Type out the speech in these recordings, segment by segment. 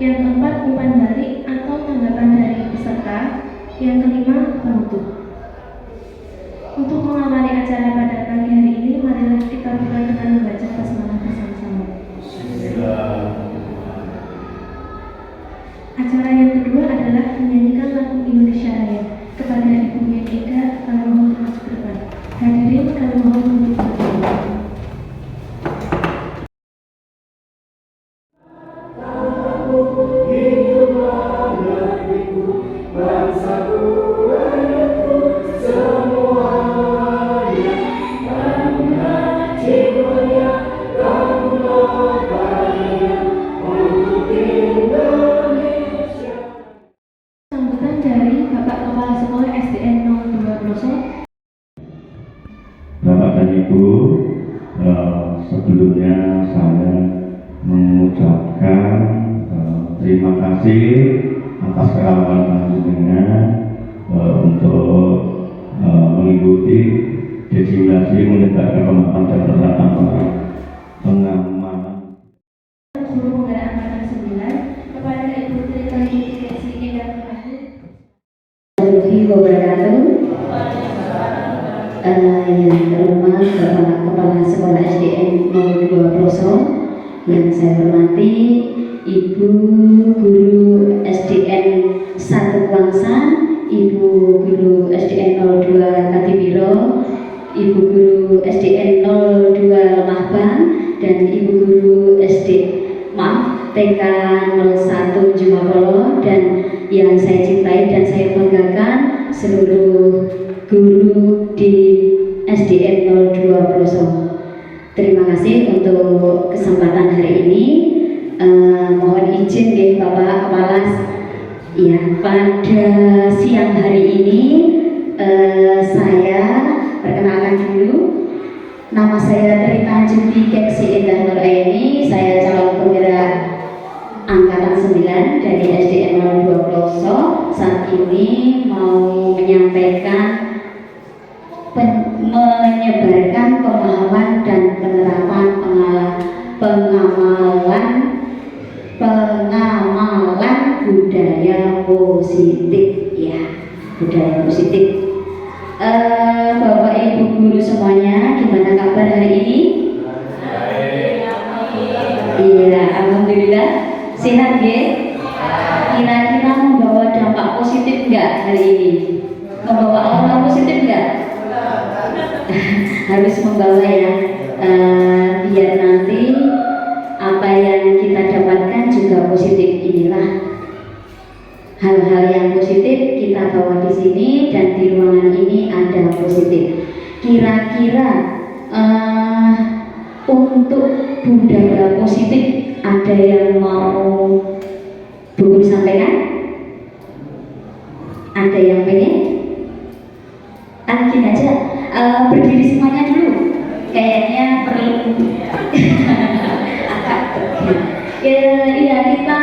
Yang keempat, umpan balik atau tanggapan dari peserta. Yang kelima, penutup. Untuk mengawali acara pada pagi hari ini, marilah kita mulai dengan membaca basmalah bersama-sama. Acara yang kedua adalah menyanyikan lagu Indonesia Raya. Kepada Ibu Yega, kami mohon masuk ke depan. Hadirin, kami mohon untuk berdiri. Sambutan dari Bapak Kepala Sekolah SDN 02 Ploso. Bapak dan Ibu, sebelumnya saya mengucapkan terima kasih atas kerawanan panjenengan untuk mengikuti desimulasi menegakkan kemampuan dan peralatan pengamanan. Guru Penggerak Angkatan 9 kepada Ibu Tri Desi Indah Wabarakatuh. Yang terhormat Kepala Sekolah SDN 02 Ploso, yang saya hormati Ibu Guru SDN 1 Kuangsa, Ibu Guru SDN 02 Katibiro, Ibu Guru SDN 02 Lemahbang, dan Ibu Guru TK 01 Jumapolo, dan yang saya cintai dan saya banggakan seluruh guru di SDN 02 Ploso. Terima kasih untuk kesempatan hari ini. Mohon izin ya Bapak Kepala, ya, pada siang hari ini saya perkenalkan dulu. Nama saya Tri Tanjung Keksi Indah Nuraini. Saya calon penggerak Angkatan 9 dari SDN 02 Ploso. Saat ini mau menyampaikan menyebarkan pemahaman dan penerapan pengamalan budaya positif, ya, budaya positif. Bapak Ibu guru semuanya, gimana kabar hari ini? Iya, alhamdulillah. Sehat ya? Kira-kira membawa dampak positif enggak hari ini? Membawa aura positif enggak? Harus membawa ya, biar nanti apa yang kita dapatkan juga positif. Inilah hal-hal yang positif kita bawa di sini, dan di ruangan ini ada positif. Kira-kira untuk budaya positif ada yang mau Bu Guru sampaikan? Ada yang pengen? Gini aja, berdiri semuanya dulu. Kayaknya perlu agak iya, kita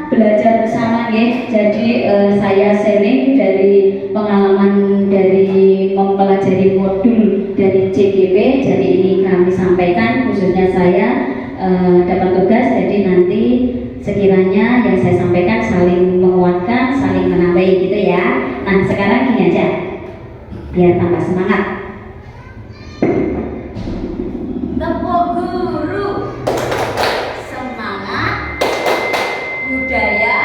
belajar bersama ya. Jadi saya sharing dari pengalaman dari mempelajari modul dari CGP. Jadi ini kami sampaikan, khususnya saya dapat tugas. Jadi nanti sekiranya yang saya sampaikan saling menguatkan, saling menambahi gitu ya. Nah sekarang gini aja, biar tambah semangat. Tepuk guru, semangat, budaya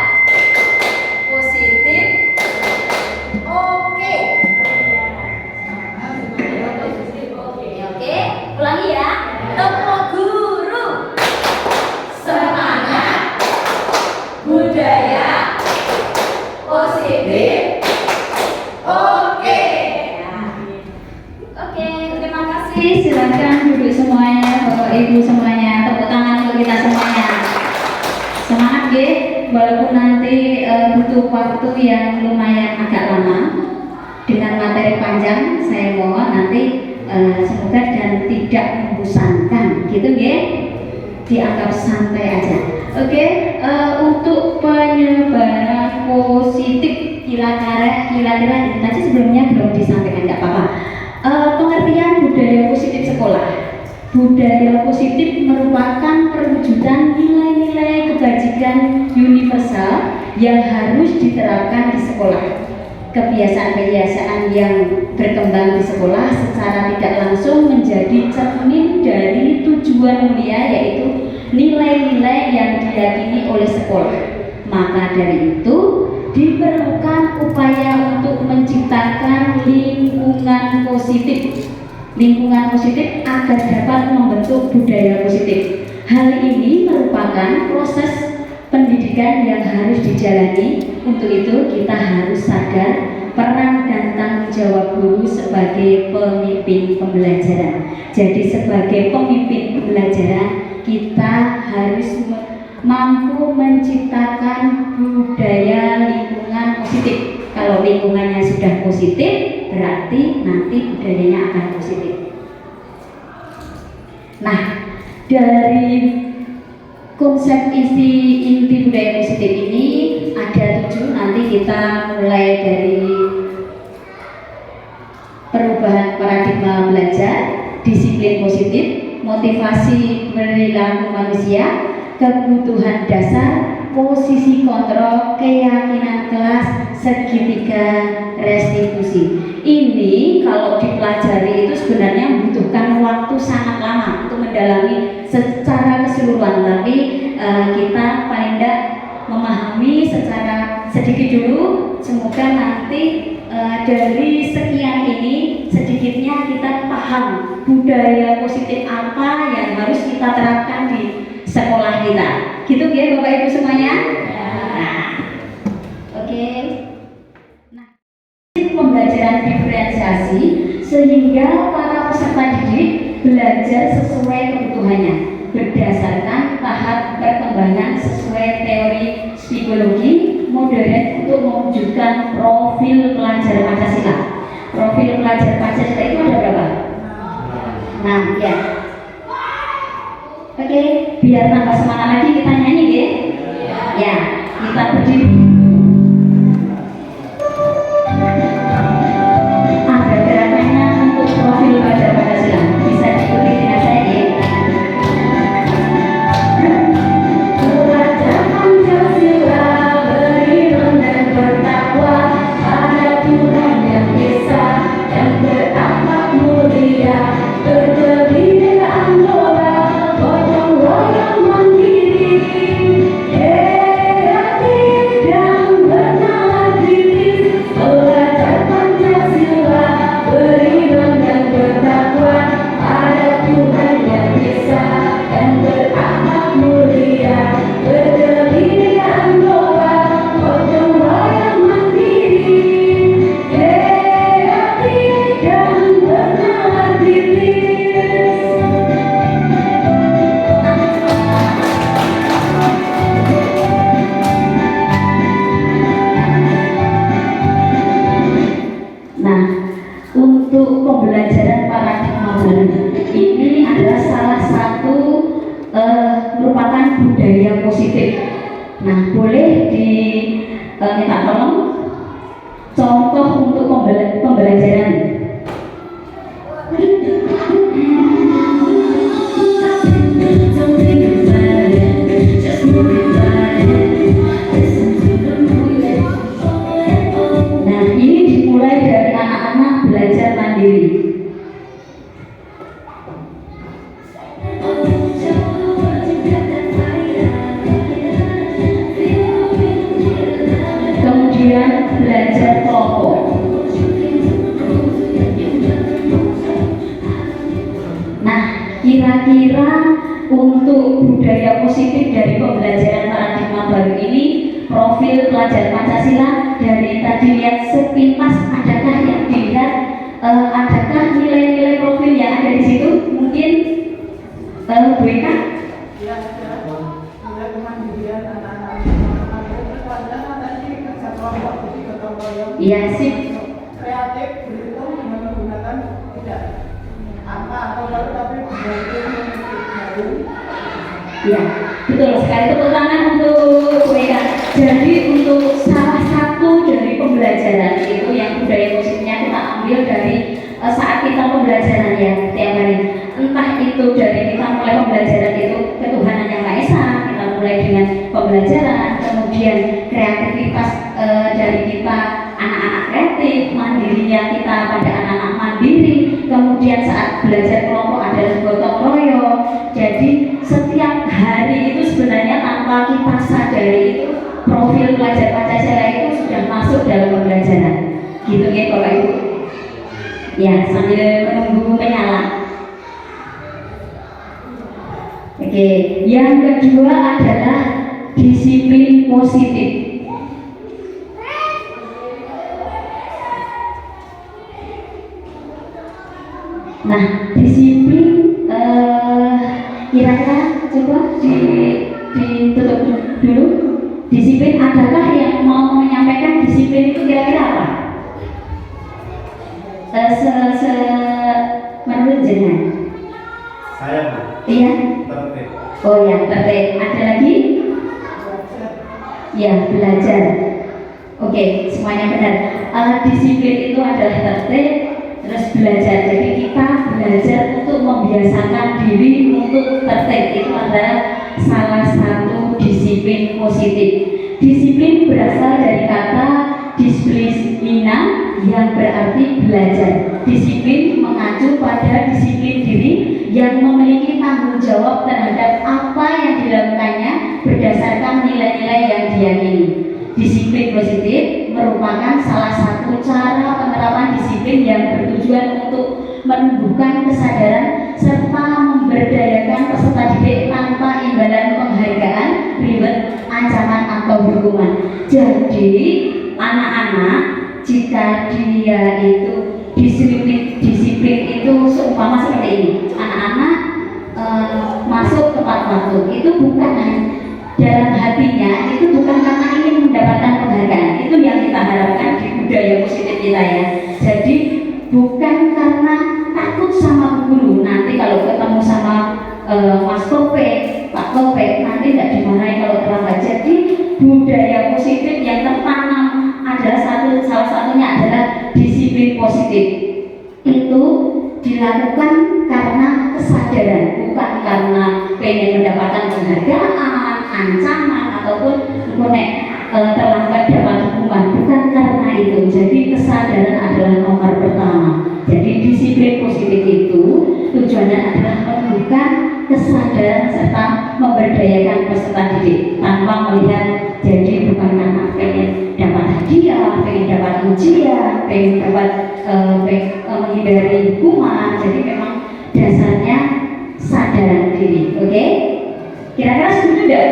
positif, oke. Oke, ulangi ya. Tepuk guru, semangat, budaya positif, oke. Oke, terima kasih. Silakan duduk semuanya, Bapak Ibu semuanya. Tepuk tangan untuk kita semuanya. Semangat ya, walaupun nanti butuh waktu yang lumayan agak lama dengan materi panjang. Saya mohon nanti semoga dan tidak membosankan, gitu ya. Dianggap santai aja. Oke, untuk penyebaran positif kira-kira ini tadi sebelumnya belum disampaikan, nggak apa-apa. Pengertian budaya positif sekolah. Budaya positif merupakan perwujudan nilai-nilai kebajikan universal yang harus diterapkan di sekolah. Kebiasaan-kebiasaan yang berkembang di sekolah secara tidak langsung menjadi cermin dari tujuan mulia, yaitu nilai-nilai yang diyakini oleh sekolah. Maka dari itu diperlukan upaya untuk menciptakan lingkungan positif agar dapat membentuk budaya positif. Hal ini merupakan proses pendidikan yang harus dijalani. Untuk itu kita harus sadar peran dan tanggung jawab guru sebagai pemimpin pembelajaran. Jadi sebagai pemimpin pembelajaran kita harus mampu menciptakan budaya lingkungan positif. Kalau lingkungannya sudah positif, berarti nanti budayanya akan positif. Nah, dari konsep inti budaya positif ini ada 7. Nanti kita mulai dari perubahan paradigma belajar, disiplin positif, motivasi perilaku manusia, kebutuhan dasar, posisi kontrol, keyakinan kelas, segitiga restitusi. Ini kalau dipelajari itu sebenarnya membutuhkan waktu sangat lama untuk mendalami secara keseluruhan, tapi kita paling tidak memahami secara sedikit dulu. Semoga nanti dari sekian ini sedikitnya kita paham budaya positif apa yang harus kita terapkan di sekolah kita. Gitu ya Bapak Ibu semuanya? Nah, oke. Nah, pembelajaran diferensiasi sehingga para peserta didik belajar sesuai kebutuhannya berdasarkan tahap perkembangan sesuai teori psikologi modern untuk mewujudkan profil pelajar Pancasila. Profil pelajar Pancasila itu ada berapa? Nah, ya. Oke, biar tambah semangat lagi kita nyanyi ya. Ya, kita berdiri. Ada gerakannya untuk profil pelajar Pancasila. Bisa diikuti dengan saya ya. Pelajar Pancasila beriman dan bertakwa pada Tuhan yang Esa dan berakhlak mulia, berkebinekaan global, gotong royong mandiri, kreatif dan bernalar kritis. Pelajar Pancasila beriman dan bertakwa pada Tuhan yang Esa dan berakhlak mulia, berkebinekaan global, gotong royong mandiri, kreatif dan bernalar kritis. Nah, untuk pembelajaran paradigma baru ini adalah salah satu merupakan budaya positif. Nah, boleh minta tolong contoh untuk pembelajaran. Nah, ini dimulai dari anak-anak belajar mandiri. Kemudian belajar kelompok. Nah, kira-kira untuk budaya positif dari pembelajaran paradigma baru ini, profil pelajar Pancasila dari tadi lihat sepintas, adakah yang dilihat, adakah nilai-nilai profil yang ada di situ? Mungkin Bu Eka? Iya sih. Kreatif berhitung dengan menggunakan tidak angka atau baru tapi baru. Ya, betul sekali. Tepuk tangan untuk Bu Eka. Jadi untuk salah satu dari pembelajaran itu yang budaya positifnya kita ambil dari saat kita pembelajaran ya tiap hari. Entah itu dari kita mulai pembelajaran itu ketuhanan yang Maha Esa, kita mulai dengan kemudian kreativitas dari kita anak-anak kreatif, mandirinya kita pada anak-anak mandiri, kemudian saat belajar kelompok adalah gotong royong. Jadi setiap hari itu sebenarnya tanpa kita sadari itu profil pelajar Pancasila itu sudah masuk dalam pembelajaran. Gitu ya Bapak Ibu. Ya, sambil menunggu menyala. Oke, yang kedua adalah disiplin positif. Nah, disiplin kira-kira coba ditutup dulu. Disiplin, adakah yang mau menyampaikan disiplin itu kira-kira apa? Menurut jenengan? Saya Bu. Iya. Tertib. Oh ya, tertib. Ada lagi? Ya, belajar. Oke, semuanya benar. Disiplin itu adalah tertib, terus belajar. Jadi kita belajar untuk membiasakan diri untuk tertib. Itu adalah salah satu disiplin positif. Disiplin berasal dari kata disiplina yang berarti belajar. Disiplin mengacu pada disiplin diri yang memiliki tanggung jawab terhadap apa yang dilakukannya berdasarkan nilai-nilai yang diyakini. Disiplin positif merupakan salah satu cara penerapan disiplin yang bertujuan untuk menumbuhkan kesadaran serta memberdayakan peserta didik tanpa imbalan penghargaan, reward, ancaman atau hukuman. Jadi anak-anak jika dia itu disiplin itu seumpama seperti ini, anak-anak masuk tepat waktu itu bukan dalam hatinya, itu bukan karena ingin mendapatkan penghargaan. Itu yang kita harapkan di budaya positif kita ya. Jadi bukan karena takut sama guru, nanti kalau ketemu sama Mas Tope, Pak Tope nanti tidak dimarahi kalau terlambat. Jadi budaya positif yang tertanam adalah salah satunya adalah disiplin positif. Itu dilakukan karena kesadaran, bukan karena pengen mendapatkan penghargaan, ancaman ataupun terlambat dapat hukuman, bukan karena itu. Jadi kesadaran adalah nomor pertama. Jadi disiplin positif itu tujuannya adalah membuka kesadaran serta memberdayakan peserta didik tanpa melihat. Jadi bukan karena pengen dapat hadiah, pengen dapat ujian, pengen dapat menghindari hukuman. Jadi memang dasarnya sadaran diri. Oke? Kira-kira setuju tidak?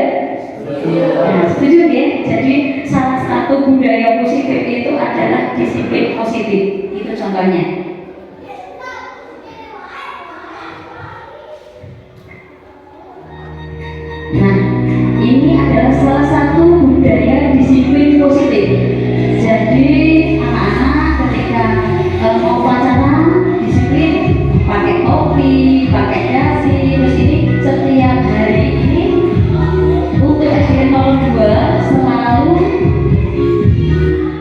Nah, setuju ya? Jadi salah satu budaya positif itu adalah disiplin positif. Itu contohnya. Nah, ini adalah salah satu budaya disiplin positif. Jadi anak-anak ketika mau pacaran disiplin, pakai topi, pakai dasi. Terus ini setiap hari ini untuk SD 02 selalu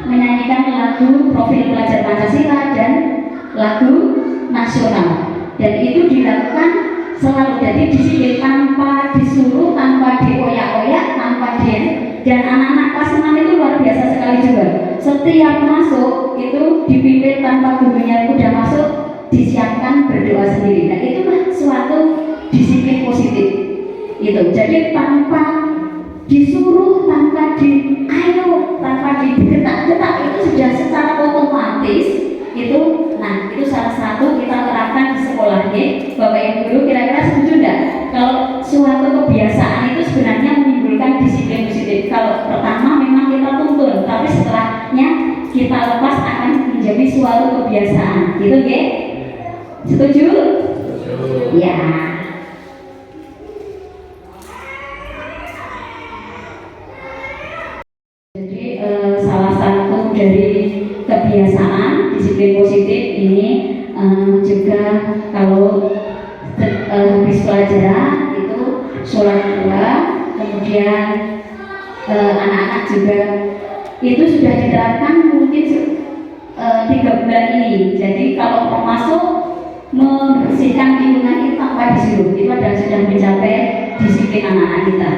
menyanyikan lagu profil pelajar Pancasila dan lagu nasional. Dan itu dilakukan selalu. Jadi disiplin tanpa disuruh, tanpa dioyak-oyak, tanpa dan anak-anak kelas 6 itu luar biasa sekali juga. Setiap masuk itu dipimpin tanpa gurunya udah masuk, disiapkan berdoa sendiri. Nah itu suatu disiplin positif. Itu jadi tanpa disuruh, tanpa tanpa digetak-getak, itu sudah secara otomatis itu. Nah itu salah satu kita terapkan di sekolah ya. Bapak Ibu guru kira-kira setuju enggak kalau suatu kebiasaan itu sebenarnya menimbulkan disiplin positif? Kalau pertama memang kita tuntun, tapi setelahnya kita lepas akan menjadi suatu kebiasaan, gitu ya? Setuju? Ya. Jadi salah satu dari kebiasaan disiplin positif ini juga kalau habis pelajaran itu sholat dua, kemudian anak-anak juga itu sudah diterapkan mungkin 3 bulan ini. Jadi kalau mau masuk membersihkan lingkungan itu tanpa disuruh, itu adalah sudah mencapai disiplin anak-anak kita.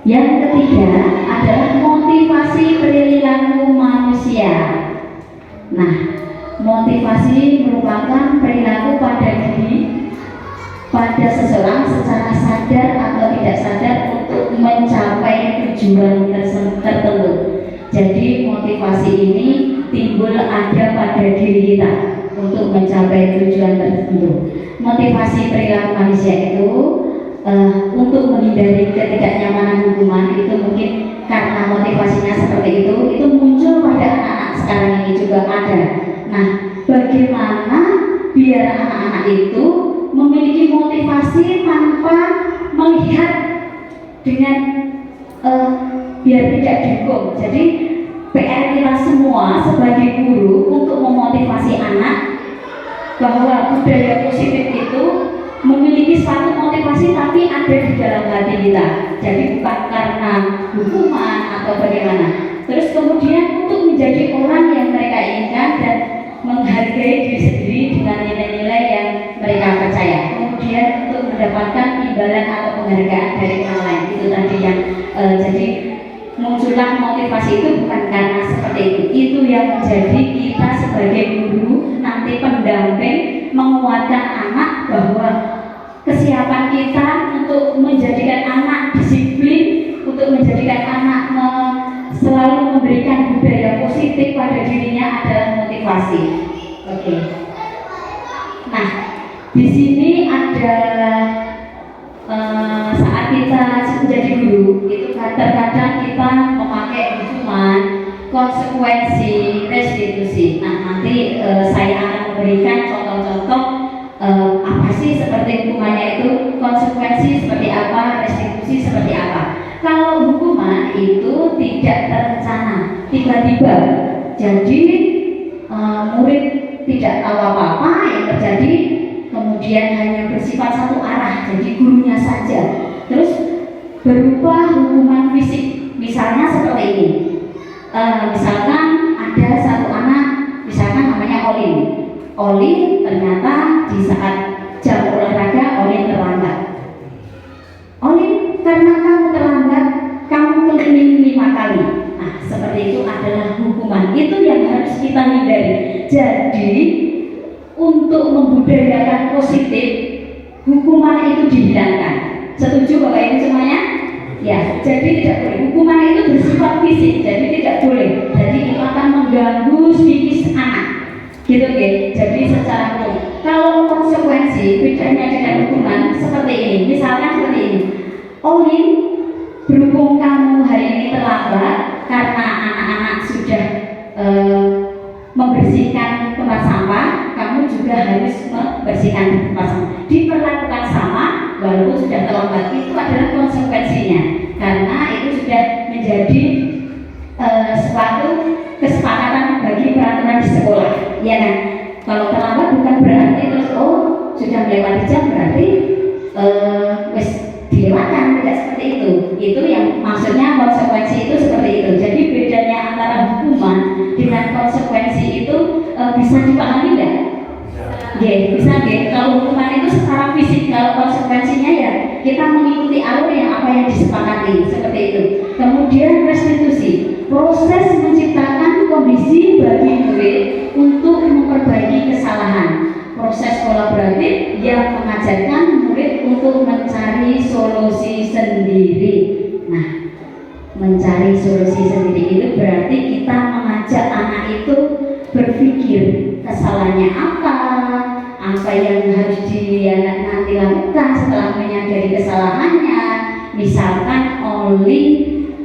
Yang ketiga adalah motivasi perilaku manusia. Nah, motivasi merupakan perilaku pada diri pada seseorang secara sadar atau tidak sadar untuk mencapai tujuan tertentu. Jadi motivasi ini timbul ada pada diri kita untuk mencapai tujuan tertentu. Motivasi perilaku manusia itu untuk menghindari ketidaknyamanan hukuman itu mungkin karena motivasinya seperti itu muncul pada anak-anak sekarang ini juga ada. Nah, bagaimana biar anak-anak itu memiliki motivasi tanpa melihat dengan biar tidak dihukum. Jadi PR kita semua sebagai guru untuk memotivasi anak bahwa budaya positif itu memiliki suatu motivasi tapi ada di dalam hati kita. Jadi bukan karena hukuman atau bagaimana. Terus kemudian untuk menjadi orang yang mereka inginkan dan menghargai diri sendiri dengan nilai-nilai yang mereka percaya. Kemudian untuk mendapatkan imbalan atau penghargaan dari orang lain. Itu tadi yang jadi muncullah motivasi itu bukan karena seperti itu. Itu yang menjadi kita sebagai guru nanti pendamping menguatkan anak bahwa kesiapan kita untuk menjadikan anak disiplin, untuk menjadikan anak selalu memberikan budaya positif pada dirinya adalah motivasi. Oke. Nah, di sini ada saat kita menjadi guru itu terkadang kita memakai hukuman, konsekuensi, restitusi. Nah, nanti saya akan memberikan contoh-contoh apa sih seperti hukumannya itu, konsekuensi seperti apa, restitusi seperti apa. Kalau hukuman itu tidak terencana, tiba-tiba. Jadi murid tidak tahu apa-apa yang terjadi, kemudian hanya bersifat satu arah, jadi gurunya saja. Terus berupa hukuman fisik, misalnya seperti ini. Misalkan ada satu anak, misalkan namanya Olin. Olin ternyata di saat jam olahraga Olin terlambat. Olin, karena kamu terlambat, kamu keliling 5 kali. Nah, seperti itu adalah hukuman. Itu yang harus kita hindari. Jadi, untuk membudayakan positif, hukuman itu dihilangkan. Setuju Bapak Ibu semuanya? Ya, jadi tidak boleh. Hukuman itu bersifat fisik, jadi tidak boleh. Jadi itu akan mengganggu psikis anak. Gitu ya. Jadi secara umum. Kalau konsekuensi bedanya dengan hukuman seperti ini. Misalnya seperti ini. Olin, berhubung kamu hari ini terlambat karena anak-anak sudah membersihkan tempat sampah, kamu juga harus membersihkan tempat sampah. Diperlakukan sama walaupun sudah terlambat. Itu adalah konsekuensinya karena itu sudah menjadi suatu kesepakatan bagi peraturan di sekolah, ya kan? Kalau terlambat bukan berarti terus sudah melewati jam berarti wis dilewatkan, tidak seperti itu. Itu yang maksudnya konsekuensi itu seperti itu. Jadi bedanya antara hukuman dengan konsekuensi itu bisa dipahami nggak? Bisa nggak? Kalau hukuman itu secara fisik, kalau konsekuensinya ya kita mengikuti alur yang apa yang disepakati, seperti itu. Kemudian restitusi, proses menciptakan kondisi bagi murid untuk memperbaiki kesalahan. Proses kolaboratif yang mengajarkan murid untuk mencari solusi sendiri. Nah, mencari solusi sendiri itu berarti kita mengajak anak itu berpikir kesalahannya apa yang harus dia nanti lakukan setelah menyadari kesalahannya. Misalkan Oli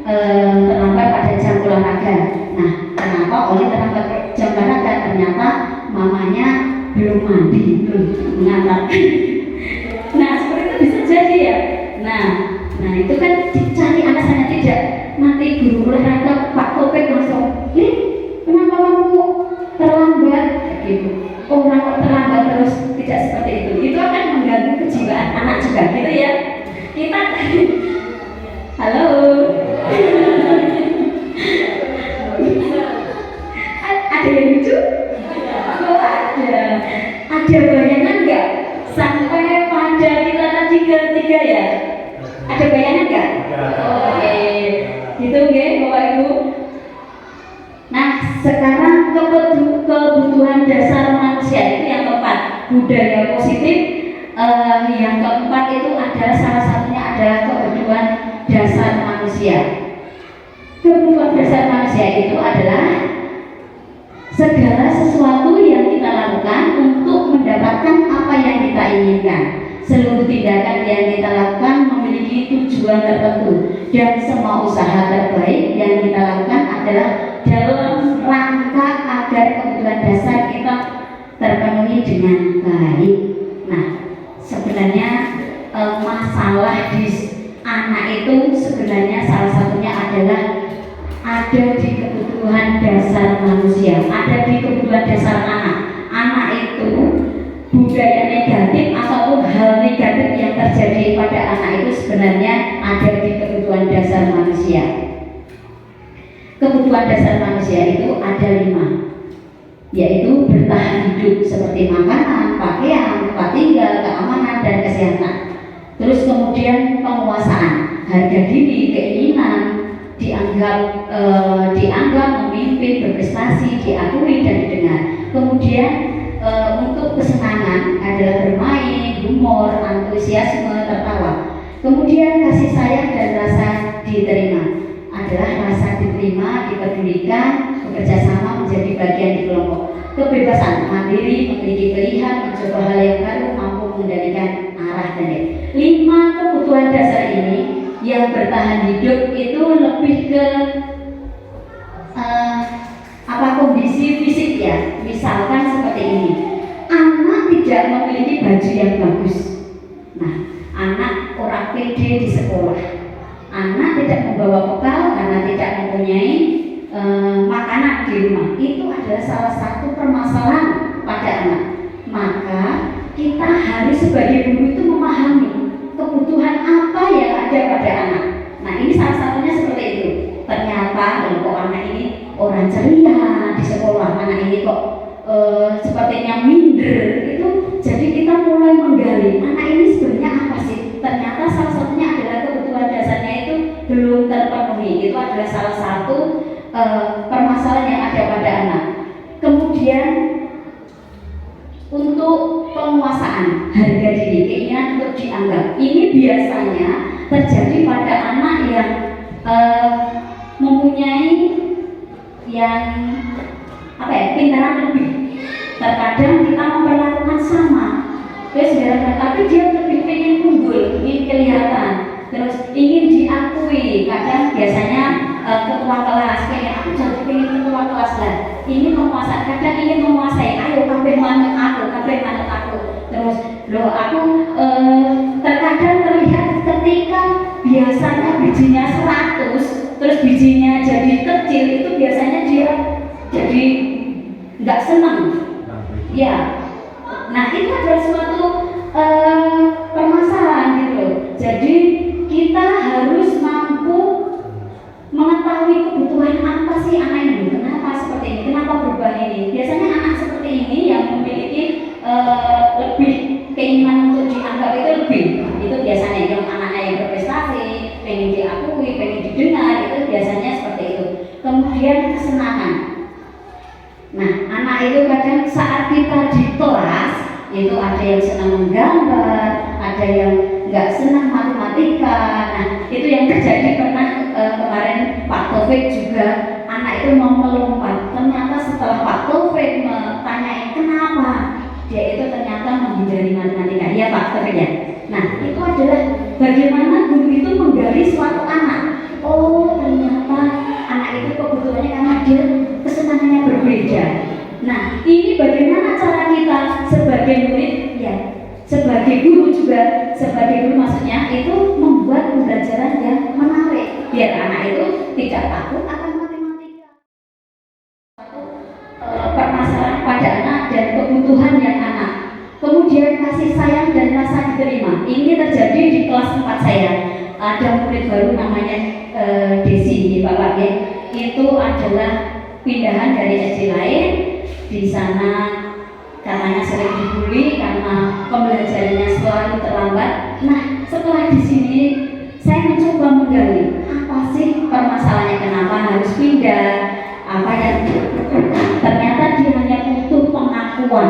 terlambat pada jam olahraga. Nah, kenapa Oli terlambat jam olahraga? Ternyata mamanya belum mandi, belum mengantarkan. Nah, seperti itu bisa jadi ya. Nah itu kan dicari alasannya, tidak nanti guru olahraga Pak Topik langsung, kenapa kamu terlambat? Gitu. Orang terlambat terus, tidak seperti itu. Itu akan mengganggu kejiwaan anak juga, gitu ya. Kita, halo. Ada yang lucu? Ada bayangan nggak sampai pada kita tadi ketiga ya? Ada bayangan nggak? Oke. budaya positif yang keempat itu adalah salah satunya adalah kebutuhan dasar manusia. Kebutuhan dasar manusia itu adalah segala sesuatu yang kita lakukan untuk mendapatkan apa yang kita inginkan. Seluruh tindakan yang kita lakukan memiliki tujuan tertentu, dan semua usaha terbaik yang kita lakukan adalah dalam rangka agar kebutuhan dasar kita terpenuhi dengan baik. Nah, sebenarnya masalah di anak itu sebenarnya salah satunya adalah ada di kebutuhan dasar manusia, ada di kebutuhan dasar anak. Anak itu budaya negatif ataupun hal negatif yang terjadi pada anak itu sebenarnya ada di kebutuhan dasar manusia. Kebutuhan dasar manusia itu ada 5, yaitu bertahan hidup seperti makanan, pakaian, tempat tinggal, keamanan, dan kesehatan. Terus kemudian penguasaan, harga diri, keinginan, dianggap memimpin, berprestasi, diakui dan didengar. Kemudian untuk kesenangan adalah bermain, humor, antusiasme, tertawa. Kemudian kasih sayang dan rasa diterima adalah rasa diterima, dipedulikan, bekerja sama, menjadi bagian di kelompok. Kebebasan, mandiri, memiliki pilihan, mencoba hal yang baru, mampu mengendalikan arah dan 5 kebutuhan dasar ini yang bertahan hidup itu lebih ke kondisi fisik ya. Misalkan seperti ini, anak tidak memiliki baju yang bagus. Nah, anak orang pede di sekolah, anak tidak membawa bekal karena tidak mempunyai makanan di rumah. Itu adalah salah satu permasalahan pada anak. Maka kita harus sebagai guru itu memahami kebutuhan apa yang ada pada anak. Nah, ini salah satunya seperti itu. Ternyata kok anak ini orang ceria di sekolah, anak ini kok sepertinya minder itu. Jadi kita mulai menggali anak ini sebenarnya apa sih. Ternyata salah satunya adalah kebutuhan dasarnya itu belum terpenuhi. Itu adalah salah satu permasalahan yang ada pada anak. Kemudian untuk penguasaan harga diri, keinginan untuk dianggap, ini biasanya terjadi pada anak yang mempunyai yang pintaran lebih. Terkadang kita memperlakukan sama, tapi dia lebih ingin unggul, ingin kelihatan, terus ingin diakui. Kadang biasanya ketua kelas, kayak aku jadi ingin ketua kelas lah, ingin menguasai, kadang ingin menguasai. Ayo kabeh manut aku. Terus aku terkadang terlihat ketika biasanya bijinya 100, terus bijinya jadi kecil, itu biasanya dia jadi nggak senang. Ya, nah itu adalah suatu permasalahan gitu loh. Jadi kita harus mampu mengetahui kebutuhan apa sih anak ini, kenapa seperti ini, kenapa berubah ini. Biasanya anak seperti ini yang memiliki lebih keinginan untuk dianggap itu lebih. Itu biasanya yang anaknya yang berprestasi, pengen diakui, pengen didengar, itu biasanya seperti itu. Kemudian kesenangan. Nah, anak itu kadang saat kita di kelas itu ada yang senang menggambar, ada yang nggak senang matematika. Nah, itu yang terjadi pernah kemarin Pak Taufik juga, anak itu mau melompat. Ternyata setelah Pak Taufik tanyain kenapa, dia itu ternyata menghindari matematika. Iya Pak Taufik ya. Nah, itu adalah bagaimana guru itu menggali suatu anak. Oh, ternyata anak itu kebutuhannya karena dia kesenangannya berbeda. Nah, ini bagaimana cara kita sebagai murid ya, sebagai guru juga, sebagai guru maksudnya itu membuat pembelajaran yang menarik biar anak itu tidak takut akan matematika. Permasalahan pada anak dan kebutuhan yang anak. Kemudian kasih sayang dan rasa diterima. Ini terjadi di kelas 4 saya. Ada murid baru namanya Desi, Bapak ya. Itu adalah pindahan dari SD lain. Di sana karenanya sering dibully karena pembelajarannya selalu terlambat. Nah, setelah di sini saya mencoba menggali apa sih permasalahannya, kenapa harus pindah, apa yang ternyata dia hanya butuh pengakuan.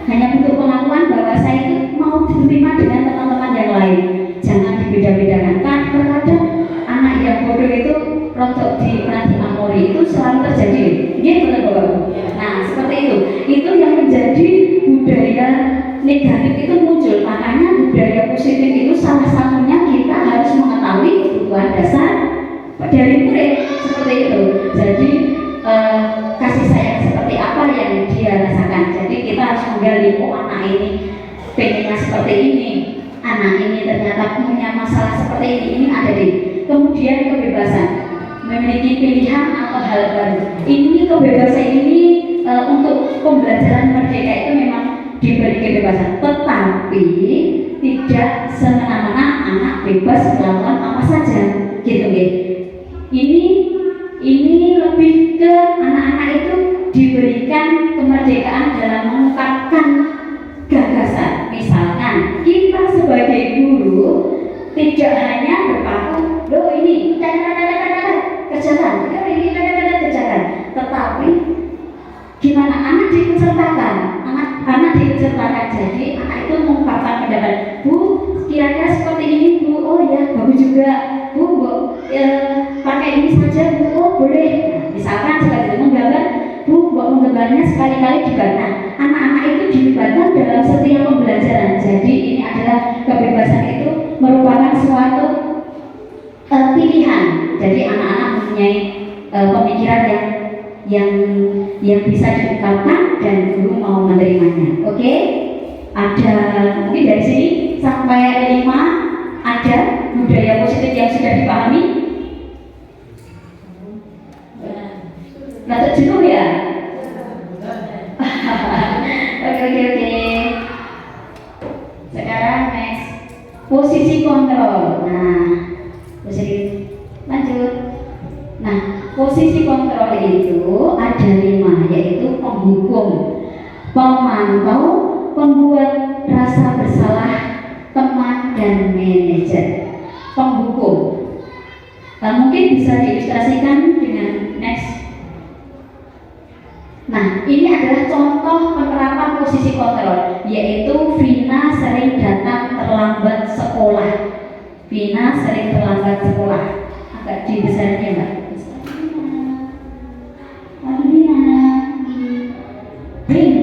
hanya bentuk pengakuan bahwa saya itu mau diterima dengan teman-teman yang lain. Jangan dibeda-bedakan. Kan terkadang anak yang bodoh itu rontok di amori itu selalu terjadi. Ini benar Bapak. Nah seperti itu. Itu yang menjadi budaya negatif itu muncul. Makanya budaya positif itu salah satunya kita harus mengetahui kebutuhan dasar dari murid seperti itu. Jadi kasih sayang seperti apa yang dia rasakan. Jadi kita harus menggali, oh anak ini pengennya seperti ini, anak ini ternyata punya masalah seperti ini ada di. Kemudian kebebasan, memiliki pilihan atau hal baru. Ini kebebasan ini untuk pembelajaran merdeka itu memang diberi kebebasan, tetapi tidak semena-mena anak bebas melakukan apa saja, gitu ya. Ini lebih ke anak-anak itu diberikan kemerdekaan dalam mengungkapkan gagasan. Misalkan kita sebagai guru tidak hanya berpaku, loh ini kerjakan, tetapi gimana anak dipesertakan, anak dipesertakan. Jadi anak itu mengungkapkan pendapat, Bu, kira-kira seperti ini Bu, oh ya bagus juga Bu, pakai ini saja Bu, oh boleh. Nah, misalkan seperti itu menggambar, Bu, menggambarnya sekali-kali juga. Nah, anak-anak itu dilibatkan dalam setiap pembelajaran. Jadi ini adalah kebebasan itu merupakan suatu pilihan. Jadi anak-anak mempunyai pemikiran yang bisa diungkapkan dan guru mau menerimanya. Oke? Ada mungkin dari sini sampai 5 ada budaya positif yang sudah dipahami. Rata jenuh ya? Oke. Sekarang next, posisi kontrol. Nah, lanjut. Nah, posisi kontrol itu ada 5, yaitu penghukum, pemantau, pembuat rasa bersalah, teman, dan manajer. Penghukum. Mungkin bisa diilustrasikan dengan next. Nah, ini adalah contoh penerapan posisi kontrol, yaitu Vina sering datang terlambat sekolah. Vina sering terlambat sekolah. Agak dibesarnya Mbak. Vin,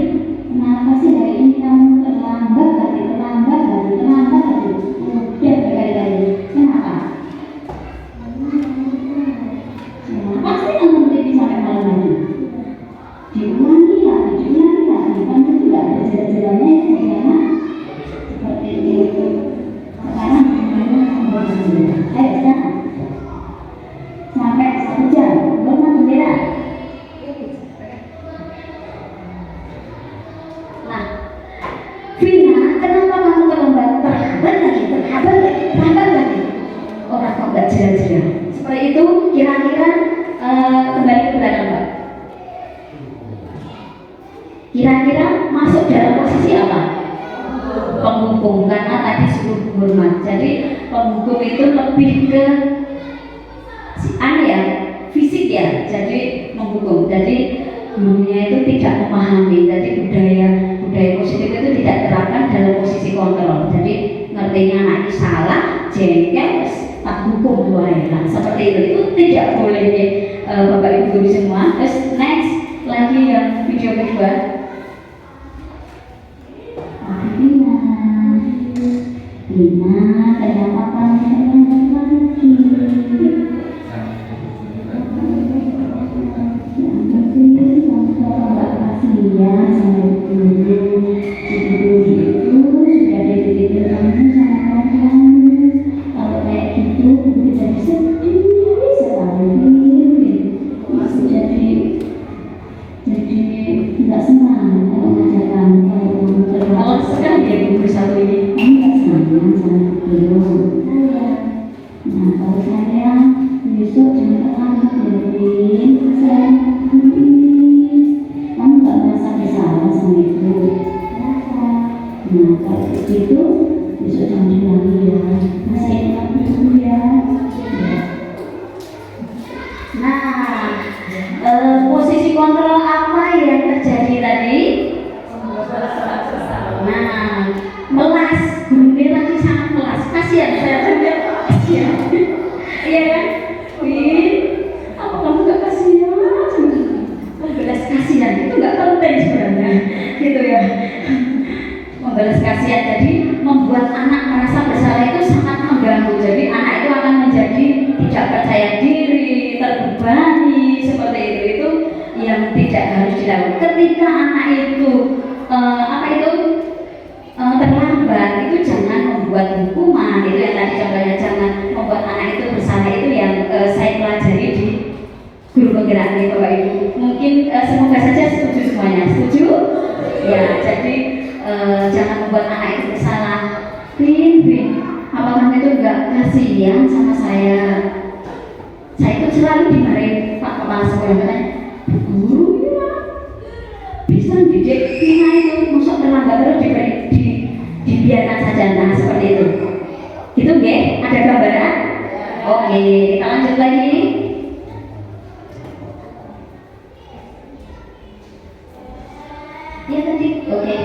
kenapa sih hari ini kamu terlambat lagi? Udah berkali-kali. Kenapa? Kenapa sih kamu TV sampai malam hari? Diulangi lagi, kan itu tidak ada jalan-jalannya karena seperti itu. Sekarang ayo sekarang sampai 1 jam belum bendera. Nah, Vina, kenapa kamu terlambat lagi? Orang kok nggak jelas-jelas. Seperti itu kira-kira kembali ke belakang Mbak. Kira-kira masuk dalam posisi apa? Penghukum, karena tadi suruh hormat. Jadi penghukum itu lebih ke fisik ya. Jadi menghukum. Jadi gurunya itu tidak memahami. Jadi budaya positif itu tidak terapkan dalam posisi kontrol. Jadi ngertinya anak itu salah, jengkel, tak hukum nah, seperti itu tidak boleh ya, Bapak Ibu guru semua. Terus next lagi yang video kedua. Vina, kenapa kamu terlambat lagi? Kasihan sama guru. Guru itu sudah dididik kamu sama kamu. Kalau kayak gitu, guru jadi sedih sekali. Jadi tidak senang kalau ngajar kamu. Kalau sekarang ya guru satu ini. Sama guru. Iya kan? Win, apa kamu gak kasihan? Membalas kasihan itu gak penting sebenarnya, gitu ya. Membalas kasihan jadi membuat anak merasa bersalah itu sangat mengganggu. Jadi anak itu akan menjadi tidak percaya diri, terbebani seperti itu. Itu yang tidak harus dilakukan. Ketika anak itu terlambat, itu jangan membuat hukuman. Itu yang tadi contohnya, jangan membuat anak itu bersalah. Itu yang saya pelajari di guru penggerak ini, Bapak Ibu. Mungkin semoga saja setuju semuanya. Setuju? Ya, jadi jangan membuat anak itu bersalah. Vin, apa kamu itu enggak kasihan sama saya? Saya itu selalu dimarahin Pak Kepala Sekolah, katanya, guru ya bisa didik Vina itu, masuk terlambat terus dibiarkan saja. Nah, seperti itu. Gitu nggih? Ada gambaran? Oke, kita lanjut lagi. Ya tadi, oke.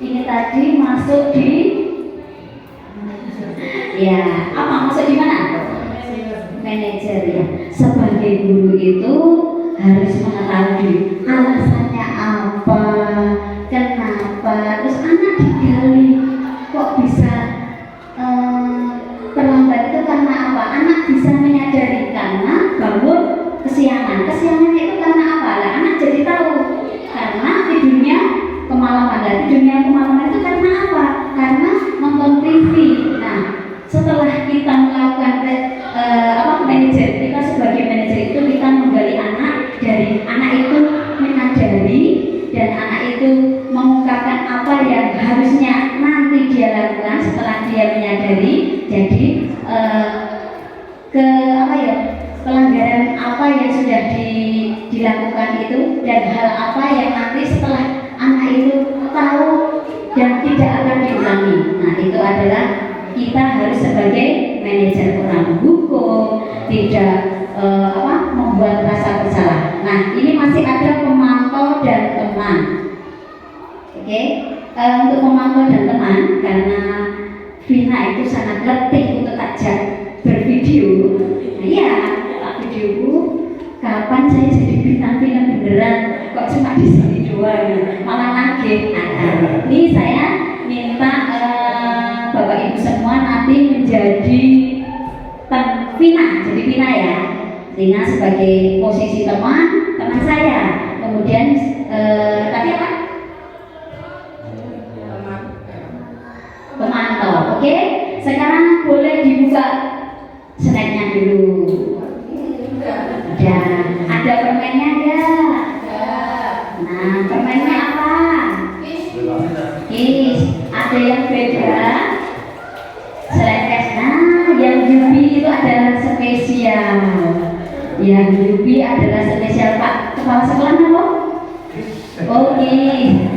Ini tadi masuk di ya, apa masuk di mana? Manajer ya. Sebagai guru itu harus mengetahui alasannya apa, kenapa, terus anak digali kok bisa terlambat itu karena apa? Anak bisa menyadari karena bangun kesiangan. Kesiangannya itu karena apa? Lah, anak jadi tahu karena tidurnya kemalaman. Dan tidurnya kemalaman itu karena apa? Karena nonton TV. Nah, setelah kita melakukan manajer, kita sebagai manajer itu kita menggali anak, dari anak itu menyadari dan anak itu mengungkapkan apa yang harusnya nanti dia lakukan setelah dia menyadari. Jadi pelanggaran apa yang sudah dilakukan itu dan hal apa yang nanti setelah anak itu tahu dan tidak akan diulangi. Nah, itu adalah kita harus sebagai manajer orang hukum, tidak membuat rasa bersalah. Nah, ini masih ada pemantau dan teman. Oke, untuk pemantau dan teman, karena Vina itu sangat letih untuk ajak bervideo. Nah, iya, tak videoku. Kapan saya jadi bintang film beneran? Kok cuma di sini doang? Malah nagih. Ini saya minta Bapak Ibu semua nanti menjadi Vina, jadi Vina ya. Vina sebagai posisi teman saya. Kemudian tadi apa? ada yang beda selain Kesna. Yang Yubi itu adalah spesial. Yang Yubi adalah spesial. Pak Kepala Sekolah apa? Oke,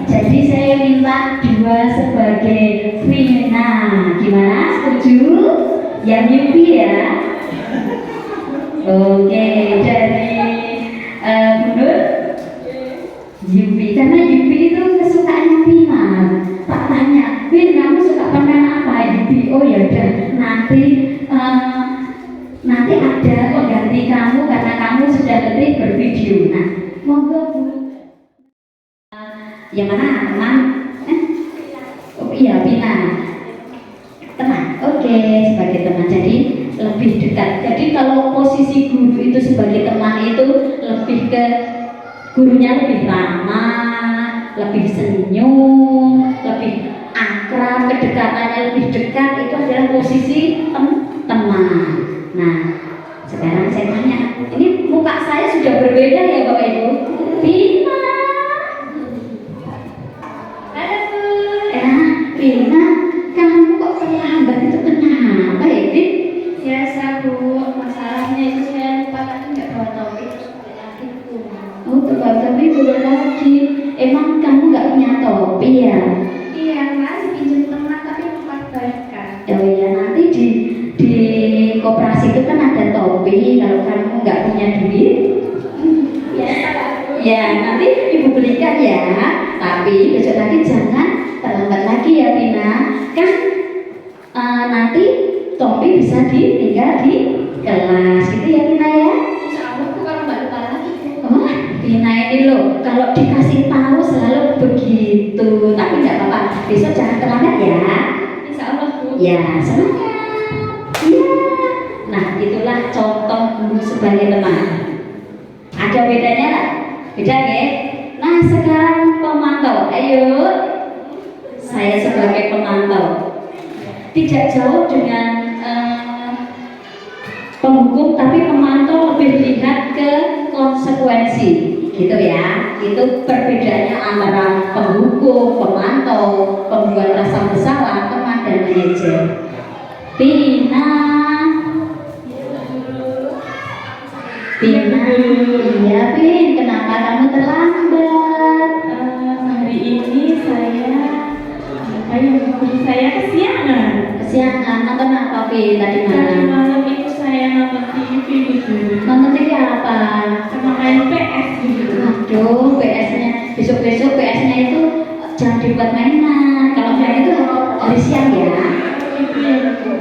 jadi saya minta 2 sebagai Vina. Gimana? Setuju? Yang Yubi ya. Oke, dari Bunur Yubi, karena Yubi itu kesukaannya Vina. Tak tanya, Vin, kamu suka permainan apa? Yubi, oh ya udah, nanti ada pengganti kamu karena kamu sudah letih bervideo. Nah, monggo Bu. Yang mana teman? Oh iya, Vina. Teman, oke, sebagai teman. Jadi lebih dekat. Jadi kalau posisi guru itu sebagai teman itu lebih ke gurunya lebih ramah, lebih senyum, lebih akrab, kedekatannya lebih dekat, itu adalah posisi teman. Nah, sekarang saya tanya, ini muka saya sudah berbeda ya Bapak Ibu? Vina. Halo Bu. Vina, kamu kok terlambat itu kenapa ya Vin? Biasa Bu, masalahnya itu saya lupa tadi nggak bawa topi terus balik lagi Bu. Oh, tapi boleh lagi. Emang kamu nggak punya topi ya? Iya Mas, pinjam teman tapi lupa bayarkan. Oh ya, nanti di koperasi itu kan ada topi. Kalau kamu nggak punya duit, Biasa lah Bu. ya nanti ibu belikan ya. Tapi besok lagi jangan terlambat lagi ya Vina. Kan nanti topi bisa ditinggal di kelas gitu ya Vina ya. Insya Allah Bu, kalau nggak lupa lagi Bu. Oh, Vina ini loh, kalau dikasih tahu selalu begitu. Tapi nggak apa-apa, besok jangan terlambat ya. Insya Allah Bu. Ya, semangat. Iya. Nah, itulah contoh guru sebagai teman. Ada bedanya tak? Beda ya? Nah, sekarang pemantau. Ayo. Saya sebagai pemantau. Tidak jauh dengan penghukum, tapi pemantau lebih lihat ke konsekuensi. Gitu ya. Itu perbedaannya antara penghukum, pemantau, pembuat rasa bersalah, teman dan manajer. Vina, iya Vin, kenapa kamu terlambat? Hari ini saya saya kesiangan. Kesiangan, nonton apa Vin tadi Tadi malam? malam itu saya nonton TV gitu. Nonton TV apa? Sama main PS gitu. Aduh, PS-nya, besok-besok PS-nya itu jangan dibuat mainan. Kalau main itu hari siang ya. Itu ya betul.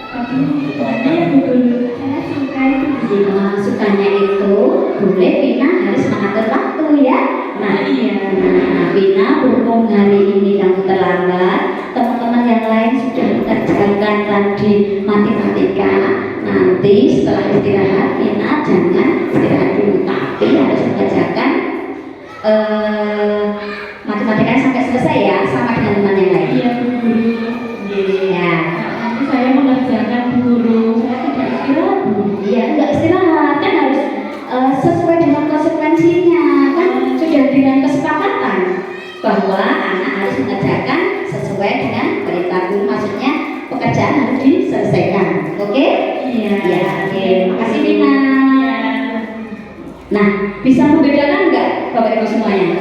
Tapi ada yang betul. Saya suka itu. Nah, sukanya itu boleh Vina harus mengatur waktu ya. Nah, Vina, berhubung hari ini kamu terlambat, teman-teman yang lain sudah mengerjakan tadi matematika. Nanti setelah istirahat, Vina jangan istirahat dulu, tapi harus mengerjakan matematika sampai selesai ya, sama dengan teman yang lain. Iya Bu Guru. Ya. Nanti saya mengerjakan guru. Saya tidak istirahat Bu. Iya, enggak istirahat kan harus sesuai dengan konsekuensinya kan sudah dengan kesepakatan bahwa anak harus mengerjakan sesuai dengan perintah guru, maksudnya pekerjaan harus diselesaikan. Oke? Iya. Ya, oke. Makasih Vina. Iya. Nah, bisa membedakan enggak Bapak Ibu semuanya?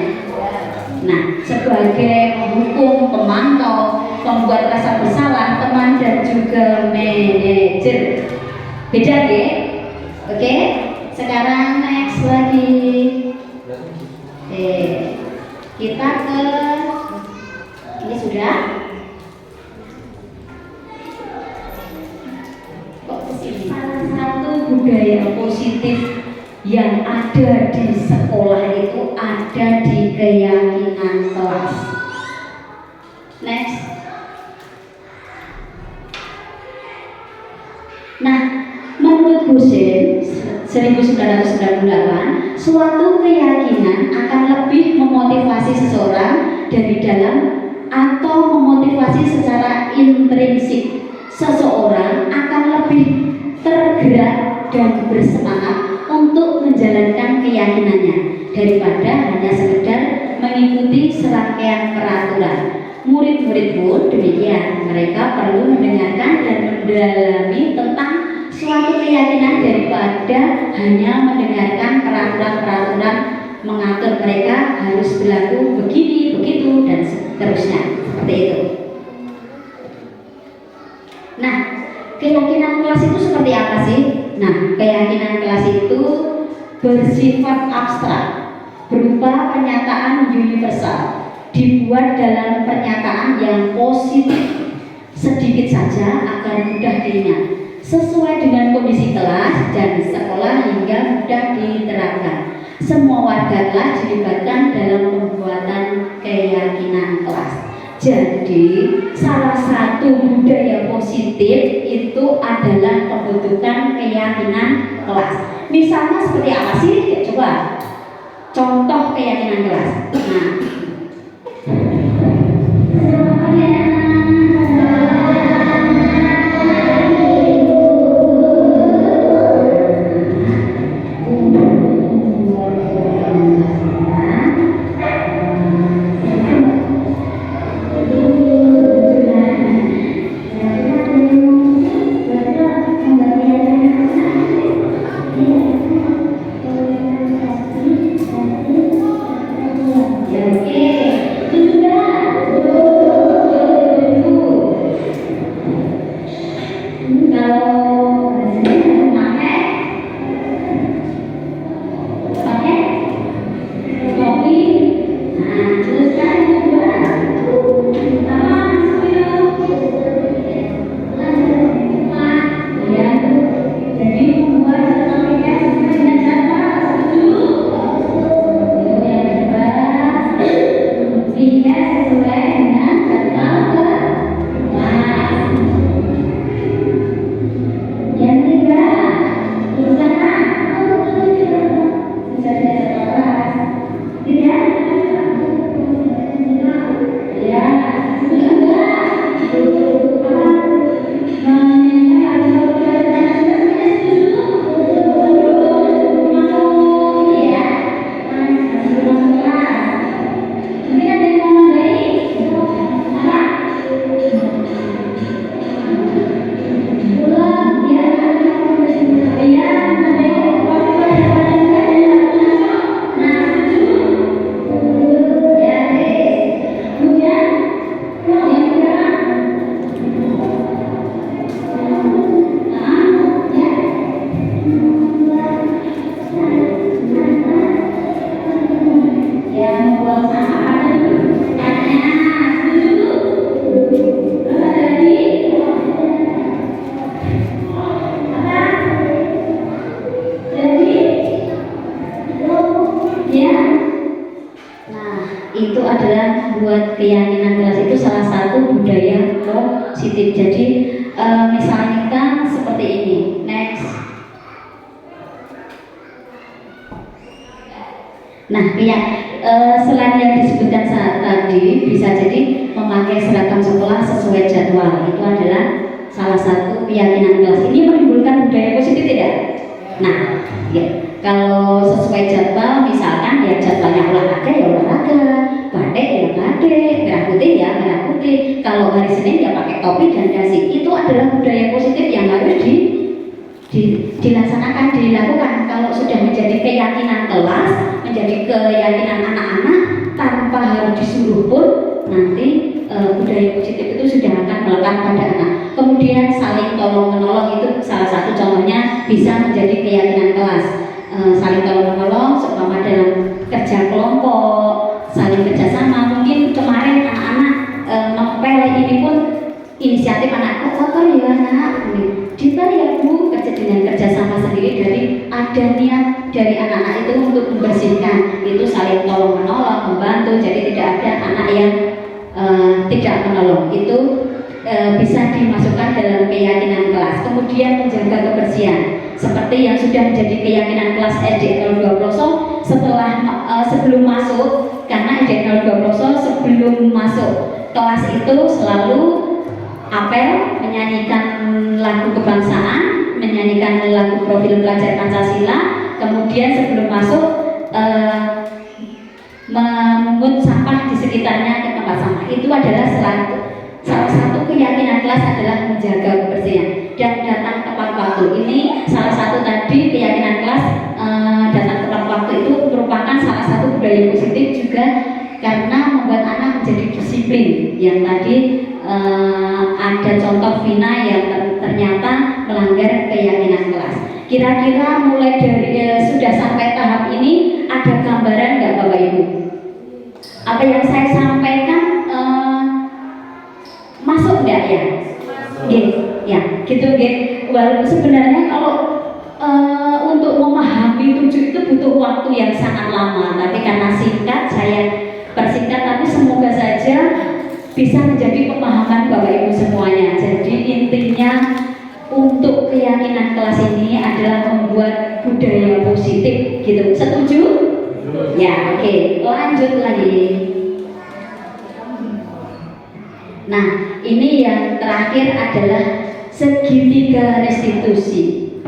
Nah, sebagai penghukum, pemantau, pembuat rasa bersalah, teman dan juga manajer. Beda ya? Oke? Sekarang next lagi. Kita ke ini sudah. Kok kesini? Salah satu budaya positif yang ada di sekolah itu ada di keyakinan kelas. Next. Nah, menurut Gusin 1998, suatu keyakinan akan lebih memotivasi seseorang dari dalam atau memotivasi secara intrinsik. Seseorang akan lebih tergerak dan bersemangat untuk menjalankan keyakinannya daripada hanya sekedar mengikuti serangkaian peraturan. Murid-murid pun demikian, mereka perlu mendengarkan dan mendalami tentang suatu keyakinan daripada hanya mendengarkan peraturan-peraturan mengatur mereka harus berlaku begini, begitu, dan seterusnya. Seperti itu. Nah, keyakinan kelas itu seperti apa sih? Nah, keyakinan kelas itu bersifat abstrak, berupa pernyataan universal, dibuat dalam pernyataan yang positif, sedikit saja agar mudah diingat, sesuai dengan kondisi kelas dan sekolah hingga mudah diterapkan. Semua warga telah dilibatkan dalam pembuatan keyakinan kelas. Jadi, salah satu budaya positif itu adalah pembentukan keyakinan kelas. Misalnya seperti apa sih? Ya, coba contoh keyakinan kelas. Nah, itu adalah buat keyakinan kelas itu salah satu budaya positif. Jadi misalnya seperti ini. Next. Nah, ya, selain yang disebutkan saat tadi, bisa jadi memakai seragam sekolah sesuai jadwal. Itu adalah salah satu keyakinan kelas. Ini menimbulkan budaya positif tidak? Nah, ya, kalau sesuai jadwal, misalkan ya jadwalnya olahraga ya olahraga, batik ya batik, merah putih ya merah putih. Kalau hari Senin ya pakai topi dan dasi. Itu adalah budaya positif yang harus dilaksanakan, dilakukan. Kalau sudah menjadi keyakinan kelas, menjadi keyakinan anak-anak tanpa harus disuruh pun, nanti budaya positif itu sudah akan melekat pada anak. Kemudian saling tolong menolong itu salah satu contohnya bisa menjadi keyakinan kelas. Saling tolong menolong seumpama dalam kerja kelompok, saling kerjasama. Mungkin kemarin anak-anak novel ini pun inisiatif anak kotor ya anak, kita ya bu kerja dengan kerjasama sendiri dari ada niat dari anak-anak itu untuk membersihkan, itu saling tolong menolong, membantu. Jadi tidak ada anak yang tidak menolong. Itu bisa dimasukkan dalam keyakinan kelas. Kemudian menjaga kebersihan, seperti yang sudah menjadi keyakinan kelas SD 02 setelah sebelum masuk, karena SD 02 sebelum masuk kelas itu selalu apel, menyanyikan lagu kebangsaan, menyanyikan lagu profil pelajar Pancasila. Kemudian sebelum masuk memungut sampah di sekitarnya ke tempat sampah. Itu adalah salah satu keyakinan kelas adalah menjaga kebersihan dan datang tepat waktu. Ini salah satu tadi keyakinan kelas, datang tepat waktu itu merupakan salah satu budaya positif juga karena membuat anak menjadi disiplin. Yang tadi ada contoh Vina yang ternyata melanggar keyakinan kelas. Kira-kira mulai dari sudah sampai tahap ini ada gambaran nggak Bapak Ibu? Apa yang saya sampaikan masuk nggak ya? Ya, gitu Walaupun sebenarnya kalau untuk memahami 7 itu butuh waktu yang sangat lama, tapi karena singkat saya persingkat, tapi semoga saja bisa menjadi pemahaman Bapak Ibu semuanya. Jadi intinya untuk keyakinan kelas ini adalah membuat budaya positif, gitu. Setuju? Ya, oke. Lanjut lagi. Nah, ini yang terakhir adalah segitiga restitusi.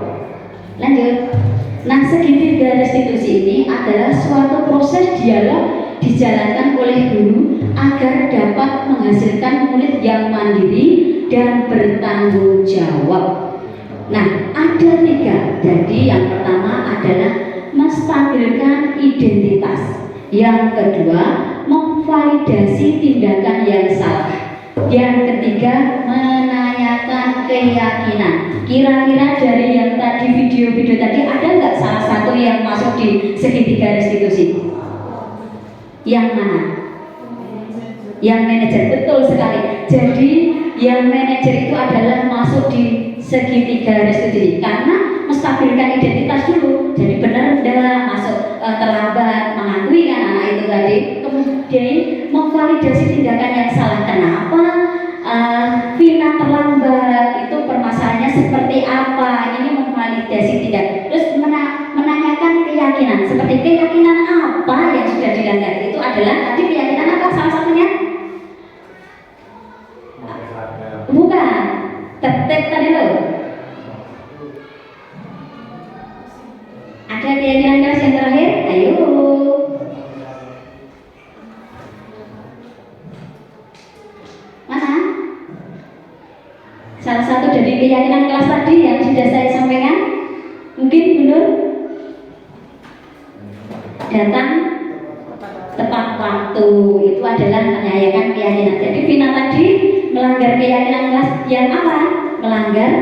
Lanjut. Nah, segitiga restitusi ini adalah suatu proses dialog dijalankan oleh guru agar dapat menghasilkan murid yang mandiri dan bertanggung jawab. Nah, ada 3. Jadi yang pertama adalah menstabilkan identitas. Yang kedua, memvalidasi tindakan yang salah. Yang ketiga, menanyakan keyakinan. Kira-kira dari yang tadi video-video tadi ada nggak salah satu yang masuk di segitiga restitusi? Yang mana? Yang manajer, betul sekali. Jadi yang manajer itu adalah masuk di segitiga restitusi karena menstabilkan identitas dulu. Jadi benar enggak masuk terlambat, mengakui kan anak itu tadi. Kemudian memvalidasi tindakan yang salah. Kenapa Vina terlambat? Itu permasalahannya seperti apa? Ini memvalidasi tindakan. Terus menanyakan keyakinan. Seperti keyakinan apa yang sudah dilanggar? Itu adalah tadi keyakinan apa salah satunya? Bukan, tertek tadi loh. Ada keyakinan kelas yang terakhir? Ayo. Mana? Salah satu dari keyakinan kelas tadi yang sudah saya sampaikan, mungkin benar? Datang tepat waktu, itu adalah menanyakan keyakinan. Jadi Vina tadi melanggar keyakinan kelas yang apa? Melanggar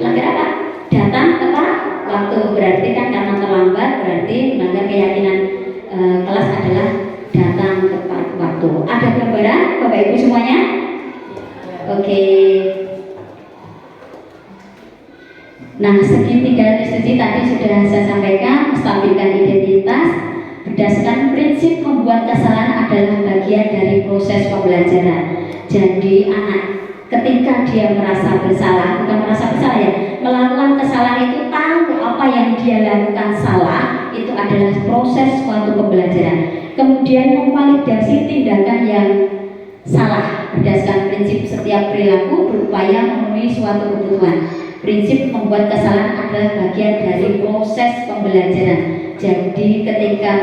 apa? Datang tepat waktu, berarti kan karena terlambat berarti melanggar keyakinan kelas adalah datang tepat waktu. Ada gambaran Bapak Ibu semuanya? Oke. Nah, segitiga restitusi tadi sudah saya sampaikan, menstabilkan identitas berdasarkan prinsip membuat kesalahan adalah bagian dari proses pembelajaran. Jadi anak ketika dia merasa bersalah, bukan merasa bersalah ya, melakukan kesalahan itu tahu apa yang dia lakukan salah, itu adalah proses suatu pembelajaran. Kemudian memvalidasi tindakan yang salah berdasarkan prinsip setiap perilaku berupaya memenuhi suatu kebutuhan. Prinsip membuat kesalahan adalah bagian dari proses pembelajaran. Jadi ketika